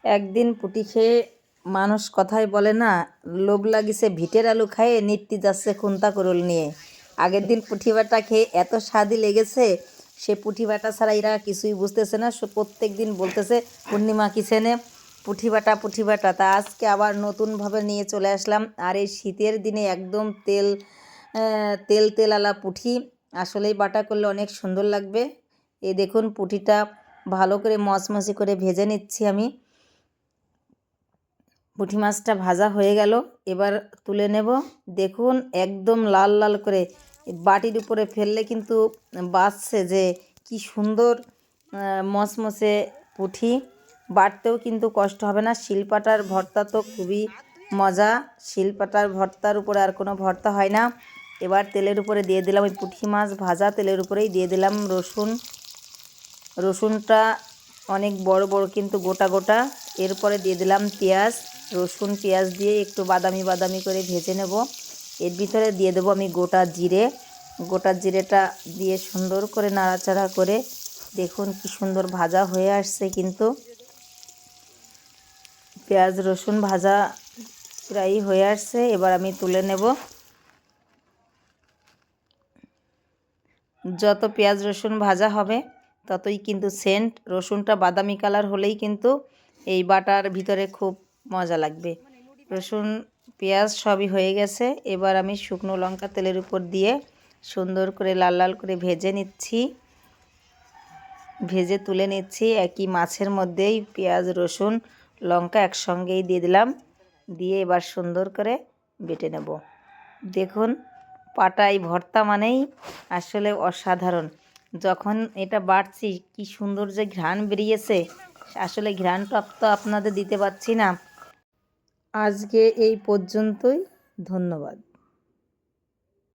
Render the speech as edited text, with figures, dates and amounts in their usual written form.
একদিন পুটি খেয়ে মানুষ কথাই বলে না, লোভ লাগিছে ভিটের আলু খায়ে নিত্যি যাচ্ছে খুন্তা করুল নিয়ে। আগের দিন পুঁটি বাটা খেয়ে এত স্বাদই লেগেছে, সে পুঁটি বাটা ছাড়া এরা কিছুই বুঝতেছে না। প্রত্যেক দিন বলতেছে পূর্ণিমা কিচেনে পুঁটি বাটা। তা আজকে আবার নতুনভাবে নিয়ে চলে আসলাম। আর এই শীতের দিনে একদম তেল আলা পুঁটি আসলেই বাটা করলে অনেক সুন্দর লাগবে। এই দেখুন পুঁটিটা ভালো করে মচমচে করে ভেজে নিচ্ছি আমি। পুঁটি মাছটা ভাজা হয়ে গেল, এবার তুলে নেব। দেখুন একদম লাল লাল করে বাটির উপরে ফেললে কিন্তু বাজছে যে কি সুন্দর মচমচে পুঁটি। বাটতেও কিন্তু কষ্ট হবে না। শিলপাটার ভর্তা তো খুবই মজা, শিলপাটার ভর্তার উপরে আর কোনো ভর্তা হয় না। এবার তেলের উপরে দিয়ে দিলাম ওই পুঁটি মাছ ভাজা তেলের উপরেই দিয়ে দিলাম রসুনটা অনেক বড় বড় কিন্তু গোটা গোটা। এরপরে দিয়ে দিলাম পেঁয়াজ, রসুন পেঁয়াজ দিয়ে একটু বাদামি করে ভেজে নেব। এর ভিতরে দিয়ে দেবো আমি গোটা জিরেটা দিয়ে সুন্দর করে নাড়াচাড়া করে দেখুন কি সুন্দর ভাজা হয়ে আসছে। কিন্তু পেঁয়াজ রসুন ভাজা প্রায় হয়ে আসছে, এবার আমি তুলে নেব। যত পেঁয়াজ রসুন ভাজা হবে ততই কিন্তু সেন্ট, রসুনটা বাদামি কালার হলেই কিন্তু এই বাটার ভিতরে খুব মজা লাগবে। রসুন পেঁয়াজ সবই হয়ে গেছে, এবার আমি শুকনো লঙ্কা তেলের উপর দিয়ে সুন্দর করে লাল লাল করে ভেজে তুলে নিচ্ছি। একই মাছের মধ্যেই পেঁয়াজ রসুন লঙ্কা একসঙ্গেই দিয়ে দিলাম, দিয়ে এবার সুন্দর করে বেটে নেব। দেখুন পাটাই ভর্তা মানেই আসলে অসাধারণ। যখন এটা বাটছি কি সুন্দর যে ঘ্রাণ বেরিয়েছে, আসলে ঘ্রাণটা তো আপনাদের দিতে পারছি না। আজকে এই পর্যন্তই, ধন্যবাদ।